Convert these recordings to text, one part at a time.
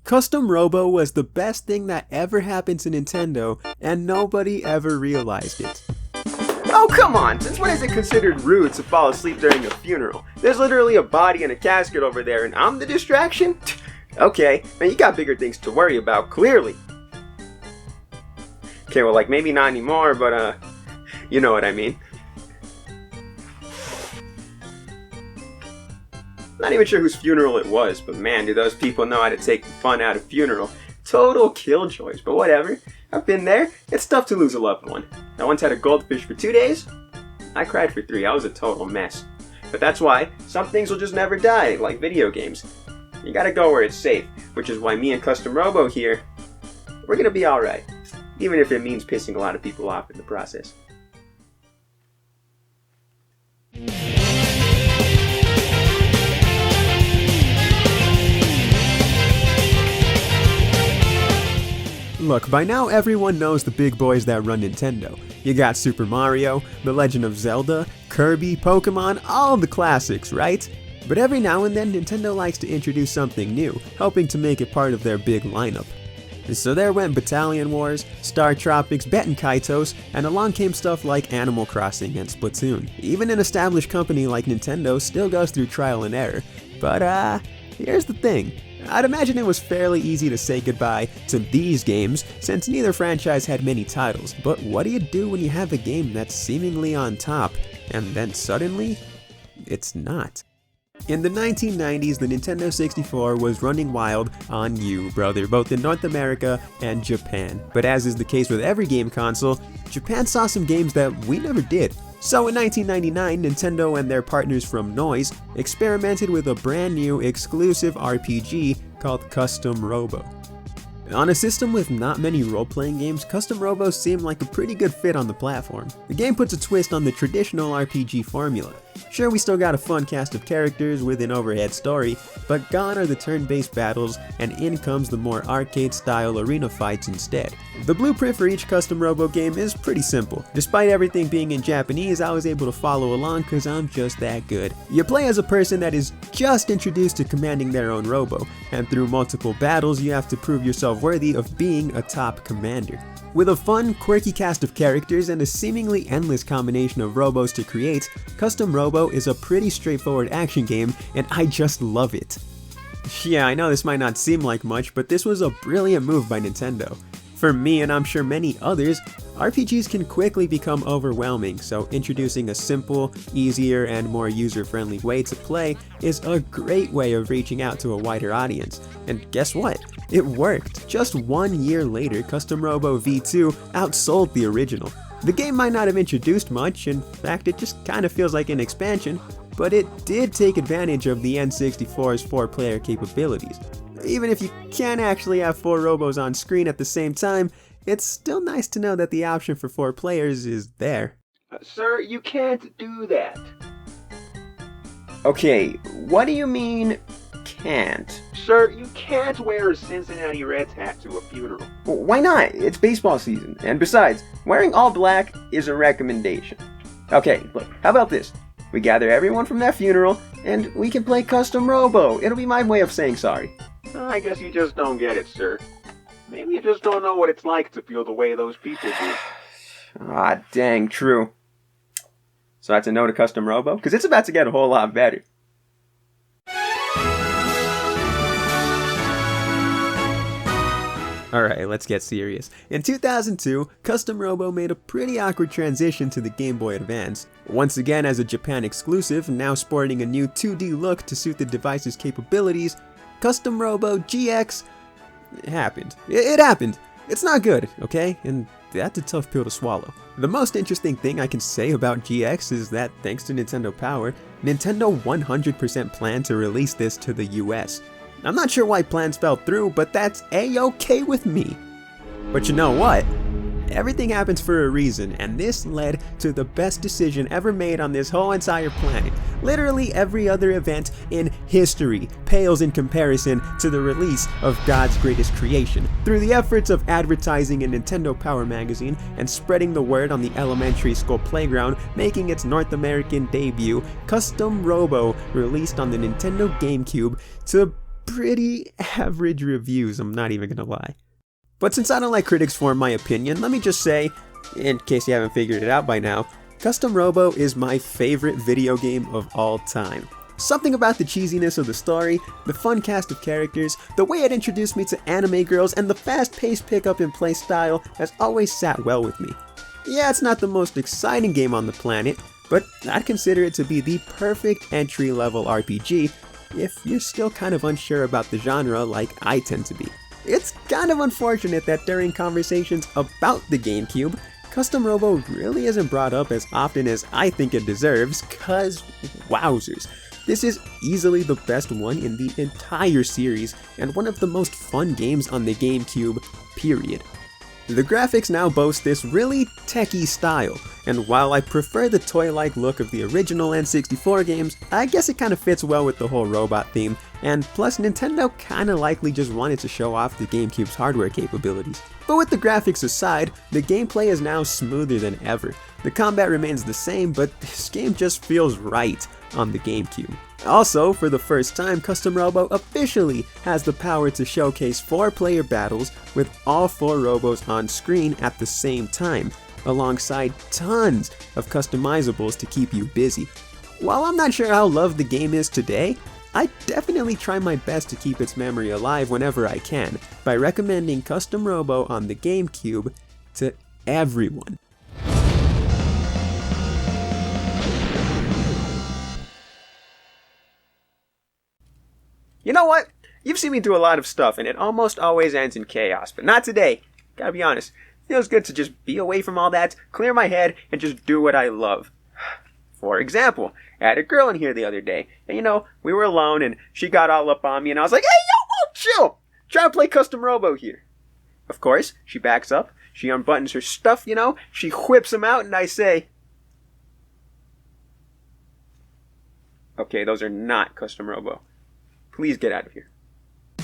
Custom Robo was the best thing that ever happened to Nintendo, and nobody ever realized it. Oh, come on! Since when is it considered rude to fall asleep during a funeral? There's literally a body in a casket over there, and I'm the distraction? Okay, man, you got bigger things to worry about, clearly. Okay, well, like, maybe not anymore, but, you know what I mean. Not even sure whose funeral it was, but man, do those people know how to take the fun out of funeral. Total killjoys, but whatever. I've been there. It's tough to lose a loved one. I once had a goldfish for 2 days. I cried for 3. I was a total mess. But that's why some things will just never die, like video games. You gotta go where it's safe, which is why me and Custom Robo here, we're gonna be alright. Even if it means pissing a lot of people off in the process. Look, by now everyone knows the big boys that run Nintendo. You got Super Mario, The Legend of Zelda, Kirby, Pokemon, all the classics, right? But every now and then Nintendo likes to introduce something new, hoping to make it part of their big lineup. So there went Battalion Wars, Star Tropics, Bet and Kaitos, and along came stuff like Animal Crossing and Splatoon. Even an established company like Nintendo still goes through trial and error. But here's the thing. I'd imagine it was fairly easy to say goodbye to these games since neither franchise had many titles, but what do you do when you have a game that's seemingly on top, and then suddenly, it's not? In the 1990s, the Nintendo 64 was running wild on you, brother, both in North America and Japan. But as is the case with every game console, Japan saw some games that we never did. So in 1999, Nintendo and their partners from Noise experimented with a brand new exclusive RPG called Custom Robo. On a system with not many role-playing games, Custom Robo seemed like a pretty good fit on the platform. The game puts a twist on the traditional RPG formula. Sure, we still got a fun cast of characters with an overhead story, but gone are the turn-based battles, and in comes the more arcade-style arena fights instead. The blueprint for each Custom Robo game is pretty simple. Despite everything being in Japanese, I was able to follow along cause I'm just that good. You play as a person that is just introduced to commanding their own robo, and through multiple battles you have to prove yourself worthy of being a top commander. With a fun, quirky cast of characters and a seemingly endless combination of robos to create, Custom Robo is a pretty straightforward action game, and I just love it. Yeah, I know this might not seem like much, but this was a brilliant move by Nintendo. For me, and I'm sure many others, RPGs can quickly become overwhelming, so introducing a simple, easier, and more user-friendly way to play is a great way of reaching out to a wider audience. And guess what? It worked! Just 1 year later, Custom Robo V2 outsold the original. The game might not have introduced much, in fact it just kinda feels like an expansion, but it did take advantage of the N64's 4-player capabilities. Even if you can't actually have 4 robos on screen at the same time, it's still nice to know that the option for 4 players is there. Sir, you can't do that. Okay, what do you mean, can't? Sir, you can't wear a Cincinnati Reds hat to a funeral. Well, why not? It's baseball season, and besides, wearing all black is a recommendation. Okay, look, how about this? We gather everyone from that funeral, and we can play Custom Robo. It'll be my way of saying sorry. I guess you just don't get it, sir. Maybe you just don't know what it's like to feel the way those people do. Ah, dang, true. So that's a no to Custom Robo? Because it's about to get a whole lot better. Alright, let's get serious. In 2002, Custom Robo made a pretty awkward transition to the Game Boy Advance. Once again as a Japan exclusive, now sporting a new 2D look to suit the device's capabilities, Custom Robo GX happened. It happened. It's not good, okay? And that's a tough pill to swallow. The most interesting thing I can say about GX is that, thanks to Nintendo Power, Nintendo 100% planned to release this to the US. I'm not sure why plans fell through, but that's a-okay with me. But you know what? Everything happens for a reason, and this led to the best decision ever made on this whole entire planet. Literally every other event in history pales in comparison to the release of God's greatest creation. Through the efforts of advertising in Nintendo Power magazine and spreading the word on the elementary school playground, making its North American debut, Custom Robo released on the Nintendo GameCube to pretty average reviews, I'm not even gonna lie. But since I don't like critics form my opinion, let me just say, in case you haven't figured it out by now, Custom Robo is my favorite video game of all time. Something about the cheesiness of the story, the fun cast of characters, the way it introduced me to anime girls, and the fast-paced pick-up and play style has always sat well with me. Yeah, it's not the most exciting game on the planet, but I'd consider it to be the perfect entry-level RPG if you're still kind of unsure about the genre like I tend to be. It's kind of unfortunate that during conversations about the GameCube, Custom Robo really isn't brought up as often as I think it deserves, cause wowzers. This is easily the best one in the entire series, and one of the most fun games on the GameCube, period. The graphics now boast this really techie style, and while I prefer the toy-like look of the original N64 games, I guess it kinda fits well with the whole robot theme, and plus Nintendo kinda likely just wanted to show off the GameCube's hardware capabilities. But with the graphics aside, the gameplay is now smoother than ever. The combat remains the same, but this game just feels right on the GameCube. Also, for the first time, Custom Robo officially has the power to showcase 4-player battles with all 4 robos on screen at the same time, alongside tons of customizables to keep you busy. While I'm not sure how loved the game is today, I definitely try my best to keep its memory alive whenever I can, by recommending Custom Robo on the GameCube to everyone. You know what? You've seen me do a lot of stuff, and it almost always ends in chaos, but not today. Gotta be honest. Feels good to just be away from all that, clear my head, and just do what I love. For example, I had a girl in here the other day, and we were alone, and she got all up on me, and I was like, hey, yo, chill! Try to play Custom Robo here. Of course, she backs up, she unbuttons her stuff, she whips them out, and I say, okay, those are not Custom Robo. Please get out of here.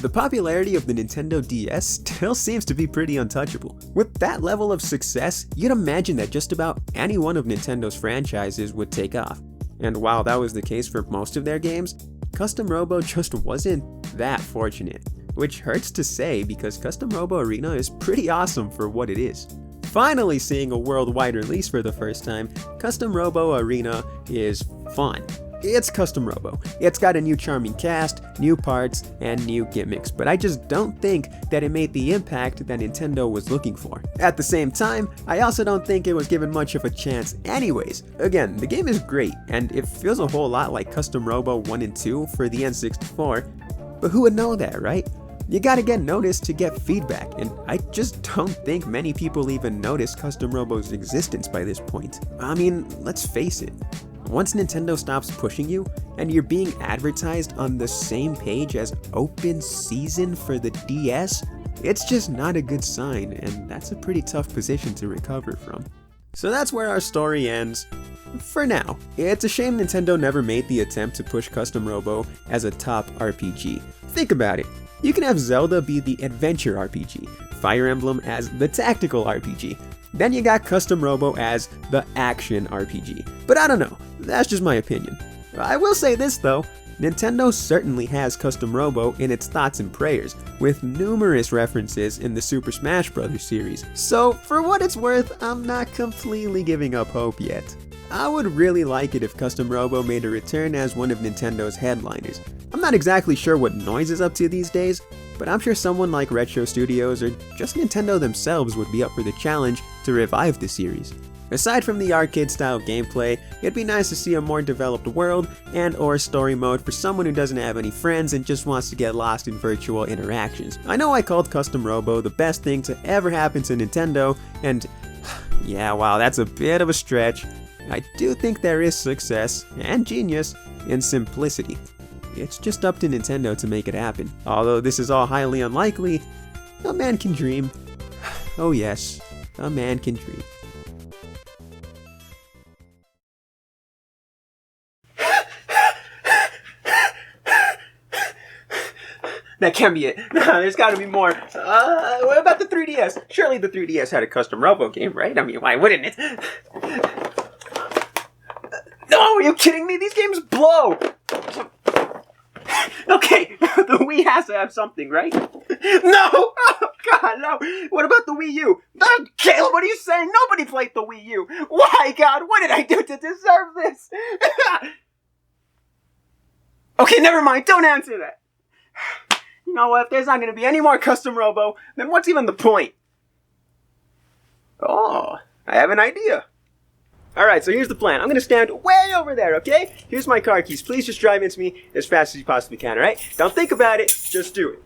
The popularity of the Nintendo DS still seems to be pretty untouchable. With that level of success, you'd imagine that just about any one of Nintendo's franchises would take off. And while that was the case for most of their games, Custom Robo just wasn't that fortunate. Which hurts to say because Custom Robo Arena is pretty awesome for what it is. Finally seeing a worldwide release for the first time, Custom Robo Arena is fun. It's Custom Robo. It's got a new charming cast, new parts, and new gimmicks, but I just don't think that it made the impact that Nintendo was looking for. At the same time, I also don't think it was given much of a chance anyways. Again, the game is great, and it feels a whole lot like Custom Robo 1 and 2 for the N64, but who would know that, right? You gotta get noticed to get feedback, and I just don't think many people even notice Custom Robo's existence by this point. I mean, let's face it. Once Nintendo stops pushing you, and you're being advertised on the same page as Open Season for the DS, it's just not a good sign, and that's a pretty tough position to recover from. So that's where our story ends. For now. It's a shame Nintendo never made the attempt to push Custom Robo as a top RPG. Think about it. You can have Zelda be the adventure RPG, Fire Emblem as the tactical RPG, then you got Custom Robo as the action RPG. But I don't know, that's just my opinion. I will say this though, Nintendo certainly has Custom Robo in its thoughts and prayers, with numerous references in the Super Smash Bros. Series. So for what it's worth, I'm not completely giving up hope yet. I would really like it if Custom Robo made a return as one of Nintendo's headliners. I'm not exactly sure what Noise is up to these days, but I'm sure someone like Retro Studios or just Nintendo themselves would be up for the challenge to revive the series. Aside from the arcade-style gameplay, it'd be nice to see a more developed world and/or story mode for someone who doesn't have any friends and just wants to get lost in virtual interactions. I know I called Custom Robo the best thing to ever happen to Nintendo, and yeah, wow, that's a bit of a stretch. I do think there is success and genius in simplicity. It's just up to Nintendo to make it happen. Although this is all highly unlikely, a man can dream. Oh yes, a man can dream. That can't be it. No, there's gotta be more. What about the 3DS? Surely the 3DS had a Custom Robo game, right? I mean, why wouldn't it? No, are you kidding me? These games blow! Okay, the Wii has to have something, right? No! Oh, God, no! What about the Wii U? Caleb, what are you saying? Nobody played the Wii U! Why, God? What did I do to deserve this? Okay, never mind. Don't answer that. You know what? If there's not going to be any more Custom Robo, then what's even the point? Oh, I have an idea. Alright, so here's the plan. I'm going to stand way over there, okay? Here's my car keys. Please just drive into me as fast as you possibly can, alright? Don't think about it. Just do it.